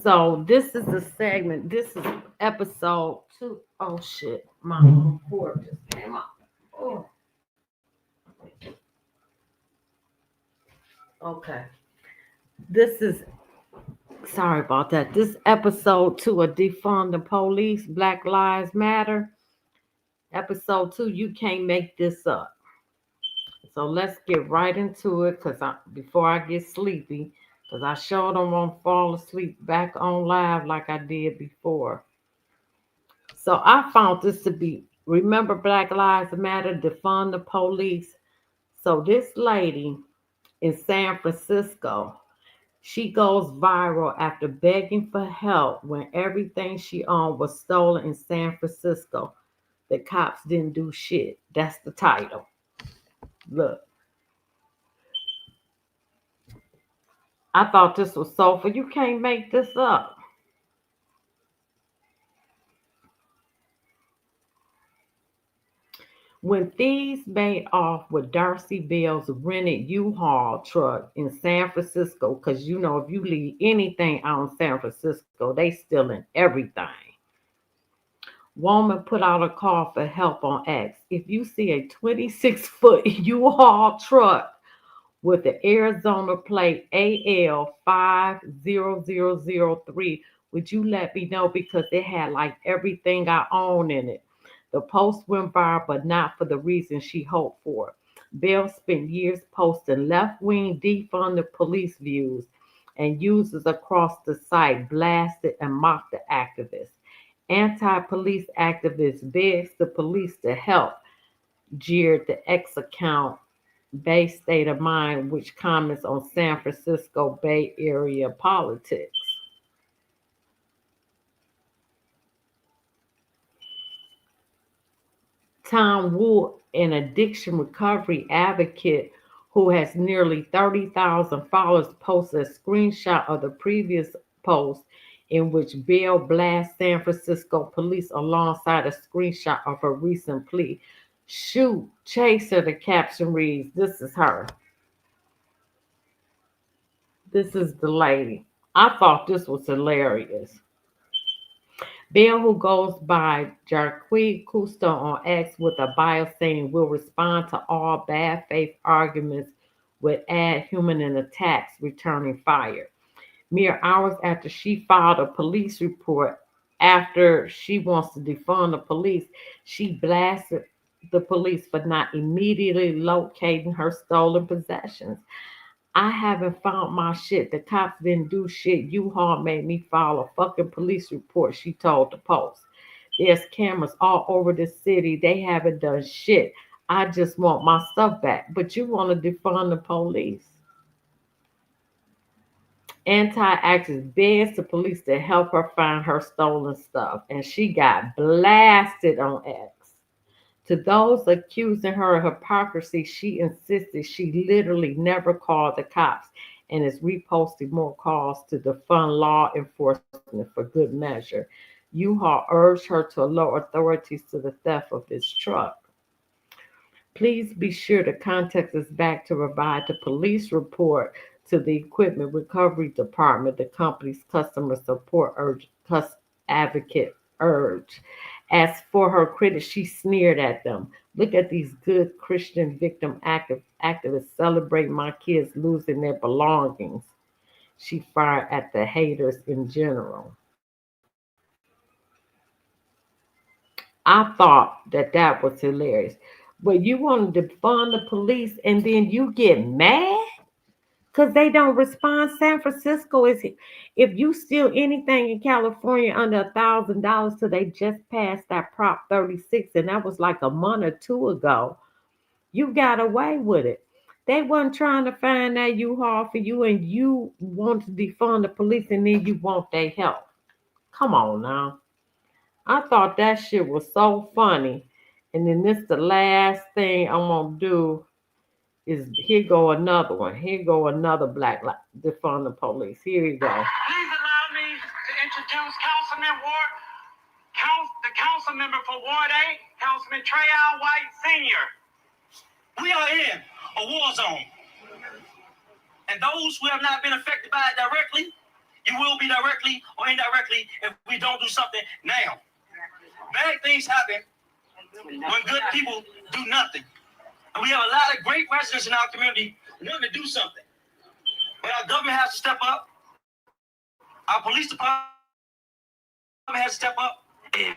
So this is the segment. This is episode 2. Oh shit, my cord just came up. Oh, okay. This is sorry about that. This episode 2 of Defund the Police, Black Lives Matter. Episode 2, you can't make this up. So let's get right into it, before I get sleepy, because I sure don't want to fall asleep back on live like I did before. So I found this to be, remember Black Lives Matter, defund the police. So this lady in San Francisco, she goes viral after begging for help when everything she owned was stolen in San Francisco. The cops didn't do shit. That's the title. Look, I thought this was soulful. You can't make this up. When thieves made off with Darcy Bell's rented U-Haul truck in San Francisco, because you know if you leave anything out in San Francisco, they stealing everything. Woman put out a call for help on X. If you see a 26-foot U-Haul truck with the Arizona plate AL50003, would you let me know? Because it had like everything I own in it. The post went viral, but not for the reason she hoped for. Bell spent years posting left-wing defund the police views, and users across the site blasted and mocked the activists. Anti-police activists begged the police to help, jeered the X account Bay State of Mind, which comments on San Francisco Bay Area politics. Tom Wu, an addiction recovery advocate who has nearly 30,000 followers, posted a screenshot of the previous post in which Bell blasts San Francisco police alongside a screenshot of her recent plea. Shoot, Chaser, the caption reads. This is her. This is the lady. I thought this was hilarious. Bell, who goes by Jarquez Cousteau on X with a bio saying will respond to all bad faith arguments with ad hominem attacks, returning fire. Mere hours after she filed a police report, after she wants to defund the police, she blasted the police for not immediately locating her stolen possessions. I haven't found my shit. The cops didn't do shit. U-Haul made me file a fucking police report, she told the Post. There's cameras all over the city. They haven't done shit. I just want my stuff back. But you want to defund the police. Anti-activist begs the police to help her find her stolen stuff. And she got blasted on X. To those accusing her of hypocrisy, she insisted she literally never called the cops and is reposting more calls to defund law enforcement for good measure. U-Haul urged her to alert authorities to the theft of his truck. Please be sure to contact us back to provide the police report to the Equipment Recovery Department, the company's customer support advocate urged. As for her critics, she sneered at them. Look at these good Christian victim activists celebrating my kids losing their belongings. She fired at the haters in general. I thought that was hilarious. But you want to defund the police and then you get mad? Because they don't respond. San Francisco is, if you steal anything in California under $1,000, so they just passed that Prop 36, and that was like a month or two ago. You got away with it. They wasn't trying to find that U-Haul for you, and you want to defund the police, and then you want their help. Come on now. I thought that shit was so funny. And then this the last thing I'm gonna do is here go another one. Here go another black defund the police. Here we go. Please allow me to introduce the council member for Ward 8, Councilman Trayon White Sr. We are in a war zone. And those who have not been affected by it directly You will be directly or indirectly if we don't do something now. Bad things happen when good people do nothing. And we have a lot of great residents in our community wanting to do something. But our government has to step up. Our police department has to step up. A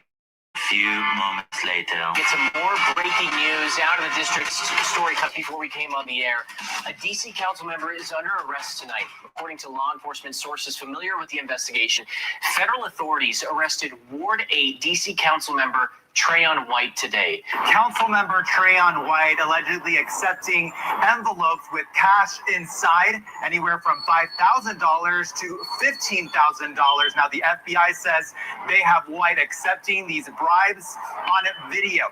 few moments later. Get some more breaking news out of the district's story cut before we came on the air. A DC council member is under arrest tonight. According to law enforcement sources familiar with the investigation, federal authorities arrested Ward 8 DC council member Trayon White today. Council member Trayon White allegedly accepting envelopes with cash inside, anywhere from $5,000 to $15,000. Now, the FBI says they have White accepting these bribes on video.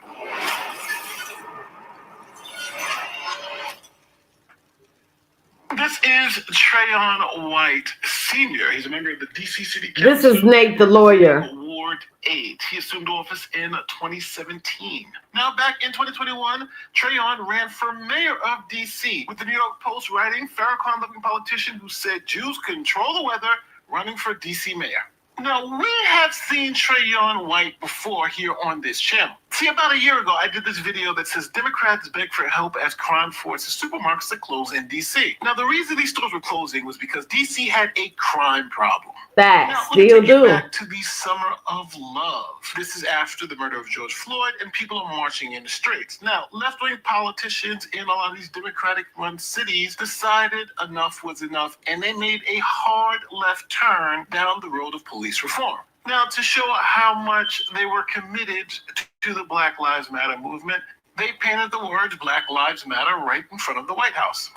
This is Trayon White Sr. He's a member of the D.C. City Council. This is Nate, the lawyer. Ward 8. He assumed office in 2017. Now, back in 2021, Trayon ran for mayor of D.C. with the New York Post writing, Farrakhan-loving politician who said Jews control the weather, running for D.C. mayor. Now, we have seen Trayon White before here on this channel. See, about a year ago, I did this video that says Democrats beg for help as crime forces supermarkets that close in D.C. Now, the reason these stores were closing was because D.C. had a crime problem. That still do. Back to the summer of love. This is after the murder of George Floyd, and people are marching in the streets. Now, left-wing politicians in a lot of these Democratic-run cities decided enough was enough, and they made a hard left turn down the road of police reform. Now, to show how much they were committed to the Black Lives Matter movement, they painted the words Black Lives Matter right in front of the White House.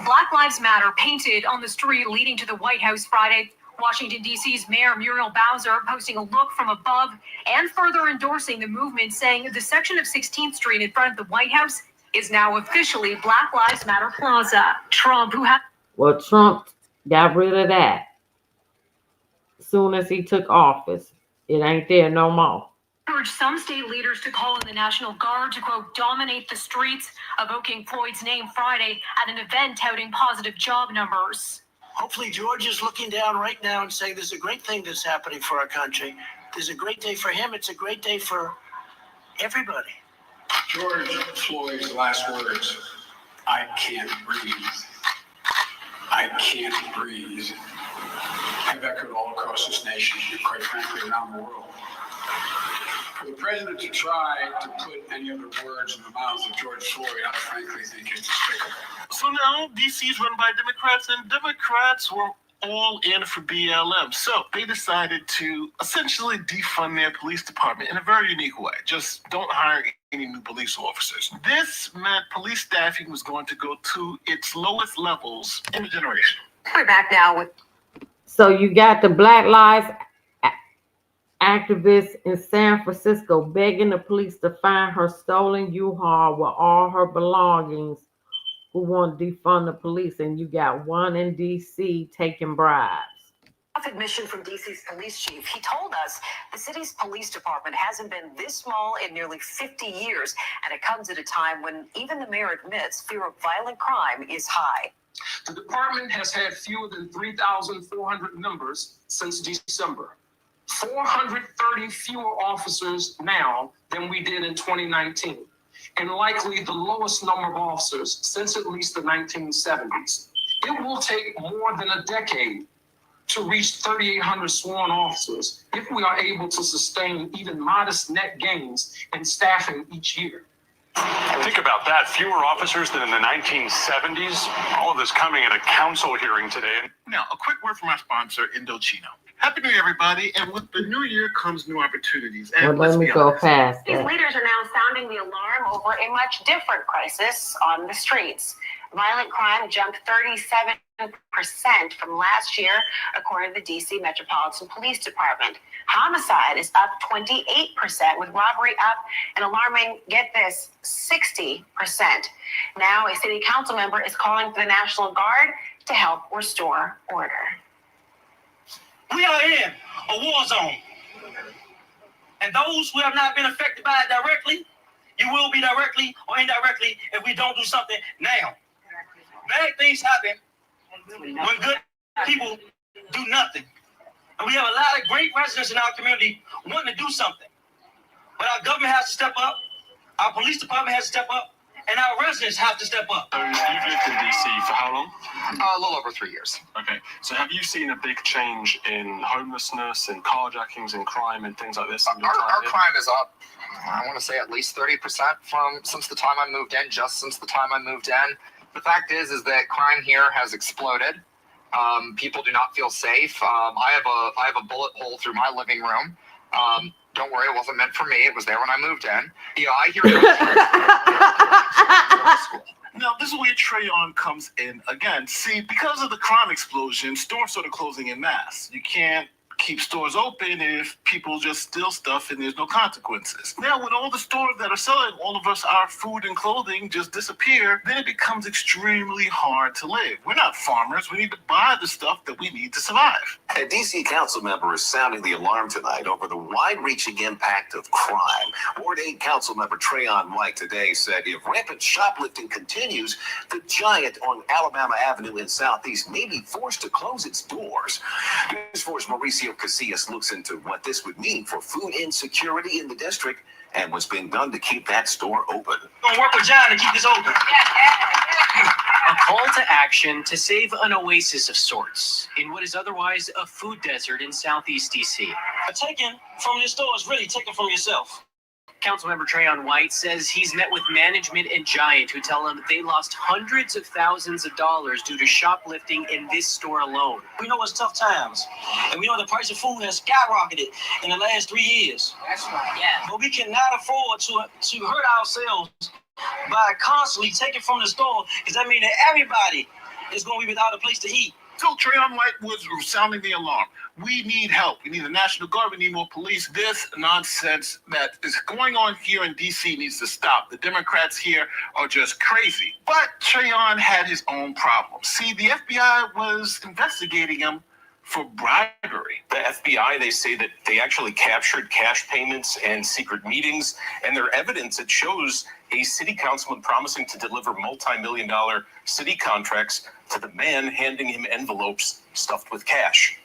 Black Lives Matter painted on the street leading to the White House Friday. Washington, D.C.'s Mayor Muriel Bowser posting a look from above and further endorsing the movement, saying the section of 16th Street in front of the White House is now officially Black Lives Matter Plaza. Trump, who had... Well, Trump got rid of that soon as he took office. It ain't there no more. Urged some state leaders to call in the National Guard to, quote, dominate the streets, evoking Floyd's name Friday at an event touting positive job numbers. Hopefully George is looking down right now and saying there's a great thing that's happening for our country. There's a great day for him. It's a great day for everybody. George Floyd's last words, I can't breathe. I can't breathe. Have echoed all across this nation and quite frankly around the world. For the president to try to put any other words in the mouths of George Floyd, I frankly think is despicable. So now D.C. is run by Democrats, and Democrats were all in for BLM. So they decided to essentially defund their police department in a very unique way. Just don't hire any new police officers. This meant police staffing was going to go to its lowest levels in a generation. We're back now with... So you got the Black Lives activists in San Francisco begging the police to find her stolen U-Haul with all her belongings, who want to defund the police, and you got one in D.C. taking bribes. Admission from DC's police chief. He told us the city's police department hasn't been this small in nearly 50 years, and it comes at a time when even the mayor admits fear of violent crime is high. The department has had fewer than 3,400 members since December. 430 fewer officers now than we did in 2019, and likely the lowest number of officers since at least the 1970s. It will take more than a decade to reach 3,800 sworn officers if we are able to sustain even modest net gains in staffing each year. Think about that. Fewer officers than in the 1970s. All of this coming at a council hearing today. Now, a quick word from our sponsor, Indochino. Happy New Year, everybody. And with the new year comes new opportunities. And well, let me go past These that. leaders are now sounding the alarm over a much different crisis on the streets. Violent crime jumped 37% from last year, according to the D.C. Metropolitan Police Department. Homicide is up 28%, with robbery up an alarming, get this, 60%. Now, a city council member is calling for the National Guard to help restore order. We are in a war zone. And those who have not been affected by it directly, you will be directly or indirectly if we don't do something now. Bad things happen when good people do nothing. And we have a lot of great residents in our community wanting to do something. But our government has to step up, our police department has to step up, and our residents have to step up. So you've lived in DC for how long? A little over 3 years. Okay. So have you seen a big change in homelessness and carjackings and crime and things like this? Our crime is up, I want to say at least 30% since the time I moved in, just since the time I moved in. The fact is that crime here has exploded. People do not feel safe. I have a bullet hole through my living room. Don't worry, it wasn't meant for me. It was there when I moved in. Yeah, I hear Now, this is where Trayon comes in again. See, because of the crime explosion, stores started closing en masse. You can't keep stores open if people just steal stuff and there's no consequences. Now, when all the stores that are selling all of us our food and clothing just disappear, then it becomes extremely hard to live. We're not farmers. We need to buy the stuff that we need to survive. A D.C. council member is sounding the alarm tonight over the wide-reaching impact of crime. Ward 8 council member Trayon White today said if rampant shoplifting continues, the Giant on Alabama Avenue in Southeast may be forced to close its doors. News 4's Mauricio Casillas looks into what this would mean for food insecurity in the district and what's being done to keep that store open. We're gonna work with John to keep this open. A call to action to save an oasis of sorts in what is otherwise a food desert in Southeast DC. Taking from your store is really taking from yourself. Councilmember Trayon White says he's met with management and Giant who tell him they lost hundreds of thousands of dollars due to shoplifting in this store alone. We know it's tough times, and we know the price of food has skyrocketed in the last 3 years. That's right, yeah. But we cannot afford to hurt ourselves by constantly taking from the store, because that means that everybody is going to be without a place to eat. So Trayon White was sounding the alarm. We need help. We need the National Guard. We need more police. This nonsense that is going on here in D.C. needs to stop. The Democrats here are just crazy. But Trayon had his own problems. See, the FBI was investigating him for bribery. The FBI, they say that they actually captured cash payments and secret meetings, and their evidence, it shows a city councilman promising to deliver multi-million-dollar city contracts to the man handing him envelopes stuffed with cash.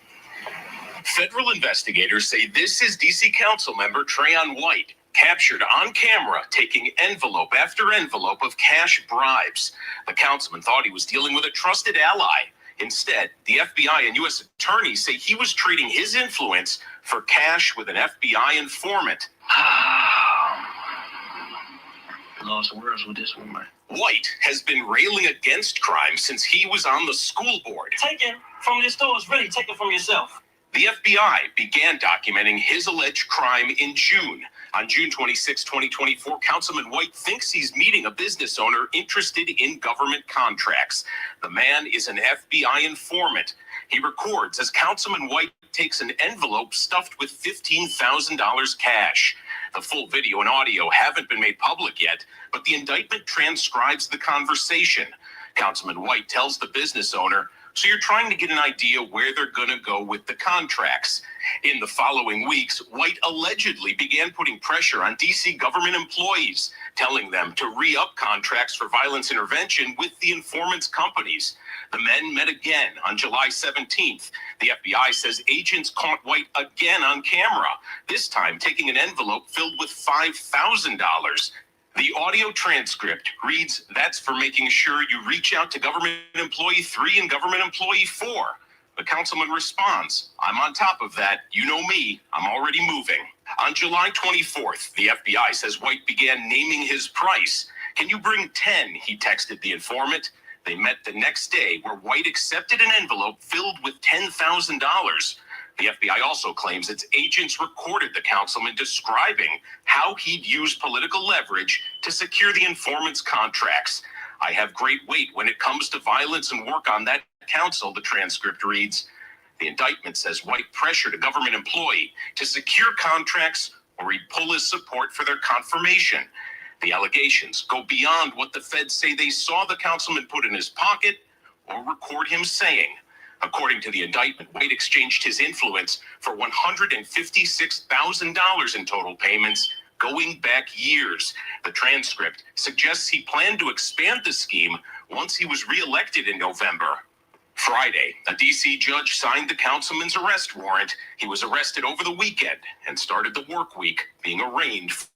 Federal investigators say this is D.C. council member Trayon White, captured on camera taking envelope after envelope of cash bribes. The councilman thought he was dealing with a trusted ally. Instead, the FBI and U.S. attorneys say he was trading his influence for cash with an FBI informant. Lost words with this one, man. White has been railing against crime since he was on the school board. Taking from your store is really taking from yourself. The FBI began documenting his alleged crime in June. On June 26, 2024, Councilman White thinks he's meeting a business owner interested in government contracts. The man is an FBI informant. He records as Councilman White takes an envelope stuffed with $15,000 cash. The full video and audio haven't been made public yet, but the indictment transcribes the conversation. Councilman White tells the business owner, "So you're trying to get an idea where they're going to go with the contracts." In the following weeks, White allegedly began putting pressure on D.C. government employees, telling them to re-up contracts for violence intervention with the informant's companies. The men met again on July 17th. The FBI says agents caught White again on camera, this time taking an envelope filled with $5,000. The audio transcript reads, "That's for making sure you reach out to government employee 3 and government employee 4. The councilman responds, "I'm on top of that. You know me. I'm already moving." On July 24th, the FBI says White began naming his price. "Can you bring 10? He texted the informant. They met the next day where White accepted an envelope filled with $10,000. The FBI also claims its agents recorded the councilman describing how he'd use political leverage to secure the informant's contracts. "I have great weight when it comes to violence and work on that council," the transcript reads. The indictment says White pressured a government employee to secure contracts or he'd pull his support for their confirmation. The allegations go beyond what the feds say they saw the councilman put in his pocket or record him saying. According to the indictment, White exchanged his influence for $156,000 in total payments going back years. The transcript suggests he planned to expand the scheme once he was reelected in November. Friday, a D.C. judge signed the councilman's arrest warrant. He was arrested over the weekend and started the work week being arraigned for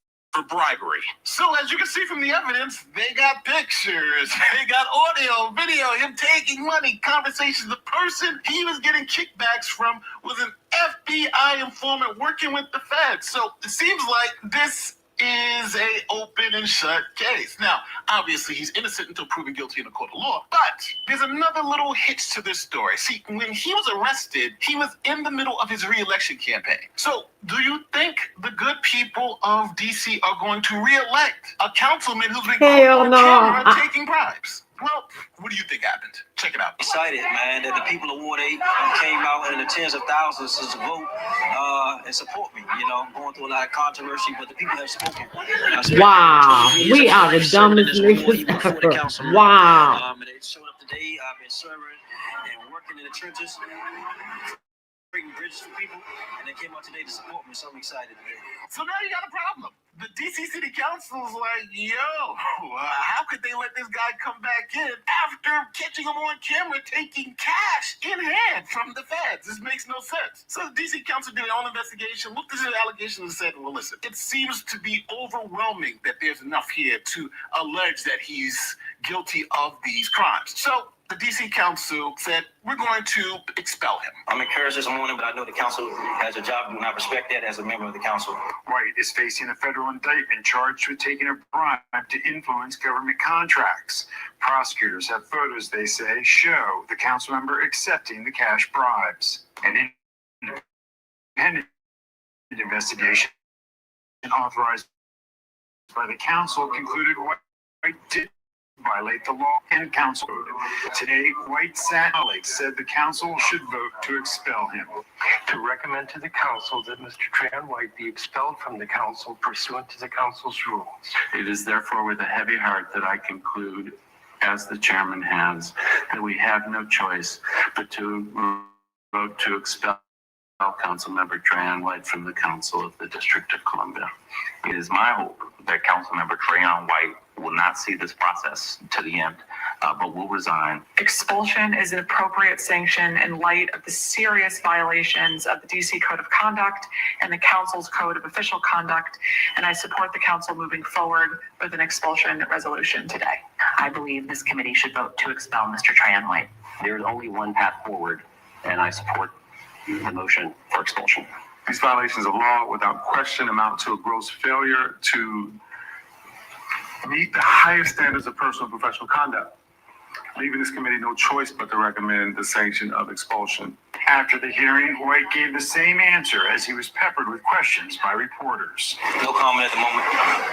bribery. So as you can see from the evidence, they got pictures, they got audio, video, him taking money, conversations. The person he was getting kickbacks from was an FBI informant working with the feds. So it seems like this is a open and shut case. Now, obviously, he's innocent until proven guilty in a court of law, but there's another little hitch to this story. See, when he was arrested, he was in the middle of his re-election campaign. So, do you think the good people of D.C. are going to re-elect a councilman who's been caught on camera taking bribes? Well, what do you think happened? Check it out. Excited, man, that the people of Ward 8 came out in the tens of thousands to vote and support me. You know, I'm going through a lot of controversy, but the people have spoken. Wow, we are the dumbest niggas ever. Wow. And they showed up today. I've been serving and working in the trenches, breaking bridges for people, and they came out today to support me, so I'm excited today. So now you got a problem. The D.C. City Council's like, yo, how could they let this guy come back in after catching him on camera taking cash in hand from the feds? This makes no sense. So the D.C. Council did their own investigation, looked at the allegations and said, well, listen, it seems to be overwhelming that there's enough here to allege that he's guilty of these crimes. So the D.C. Council said, we're going to expel him. I'm encouraged this morning, but I know the council has a job, and I respect that as a member of the council. White is facing a federal indictment charged with taking a bribe to influence government contracts. Prosecutors have photos, they say, show the council member accepting the cash bribes. An independent investigation authorized by the council concluded White did violate the law and council code. Today, White's colleagues said the council should vote to expel him. To recommend to the council that Mr. Trayon White be expelled from the council pursuant to the council's rules. It is therefore with a heavy heart that I conclude, as the chairman has, that we have no choice but to vote to expel Councilmember Trayon White from the Council of the District of Columbia. It is my hope that Councilmember Trayon White will not see this process to the end, but will resign. Expulsion is an appropriate sanction in light of the serious violations of the DC Code of Conduct and the Council's Code of Official Conduct, and I support the Council moving forward with an expulsion resolution today. I believe this committee should vote to expel Mr. Trayon White. There is only one path forward, and I support the motion for expulsion. These violations of law, without question, amount to a gross failure to meet the highest standards of personal and professional conduct, leaving this committee no choice but to recommend the sanction of expulsion. After the hearing, White gave the same answer as he was peppered with questions by reporters. No comment at the moment.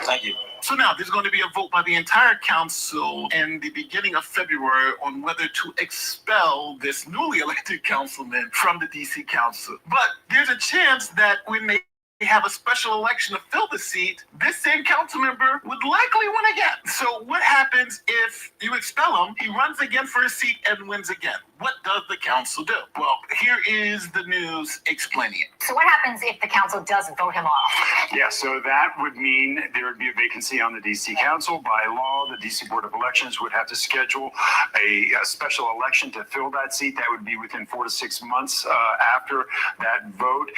Thank you. So now there's going to be a vote by the entire council in the beginning of February on whether to expel this newly elected councilman from the DC Council. But there's a chance that when they have a special election to fill the seat, this same council member would likely win again. So what happens if you expel him, he runs again for a seat and wins again? What does the council do? Well, here is the news explaining it. So what happens if the council does vote him off? Yeah, so that would mean there would be a vacancy on the DC Council. By law, the DC Board of Elections would have to schedule a special election to fill that seat. That would be within 4 to 6 months after that vote.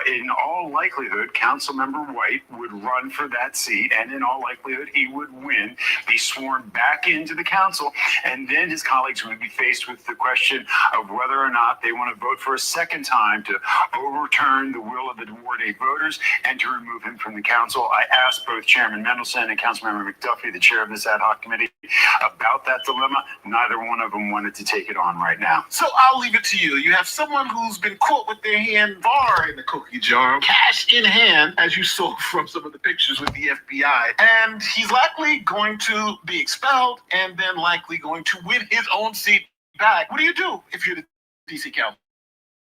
In all likelihood, Councilmember White would run for that seat, and in all likelihood, he would win, be sworn back into the council, and then his colleagues would be faced with the question of whether or not they want to vote for a second time to overturn the will of the Ward 8 voters and to remove him from the council. I asked both Chairman Mendelson and Councilmember McDuffie, the chair of this ad hoc committee, about that dilemma. Neither one of them wanted to take it on right now. So I'll leave it to you. You have someone who's been caught with their hand far in the cookie jar, cash in hand, as you saw from some of the pictures with the FBI, and he's likely going to be expelled and then likely going to win his own seat back. What do you do if you're the DC Council?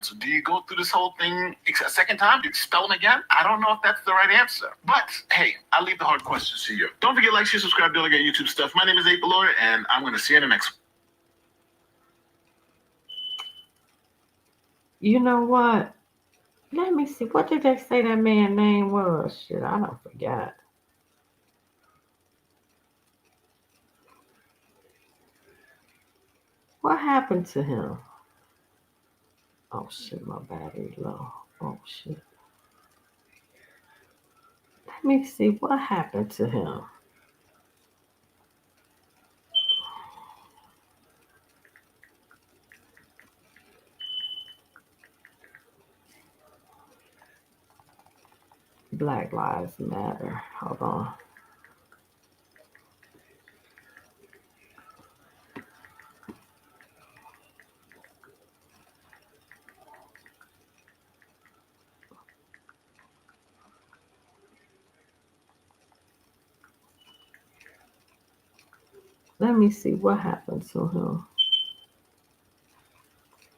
So do you go through this whole thing a second time? Do you expel him again? I don't know if that's the right answer. But hey, I'll leave the hard questions to you. Don't forget, like, share, subscribe, delegate YouTube stuff. My name is Ape the Lawyer, and I'm going to see you in the next one. You know what? Let me see. What did they say that man's name was? Shit, I don't forget. What happened to him? Oh shit, my battery low. Oh shit. Let me see what happened to him. Black Lives Matter. Hold on. Let me see what happened to him.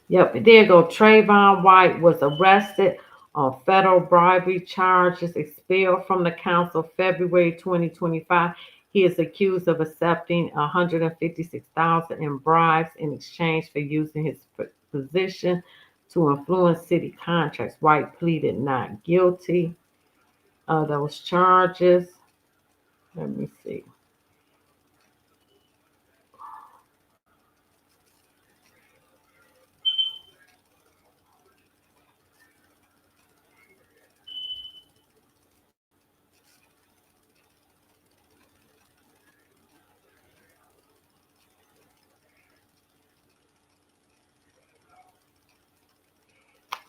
Yep, there you go. Trayon White was arrested on federal bribery charges, expelled from the council February 2025. He is accused of accepting $156,000 in bribes in exchange for using his position to influence city contracts. White pleaded not guilty of those charges. Let me see.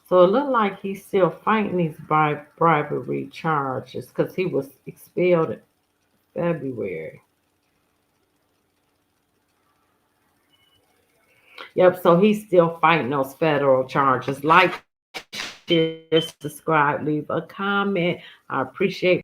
So it looked like he's still fighting these bribery charges because he was expelled in February. Yep, so he's still fighting those federal charges. Like, share, subscribe, leave a comment. I appreciate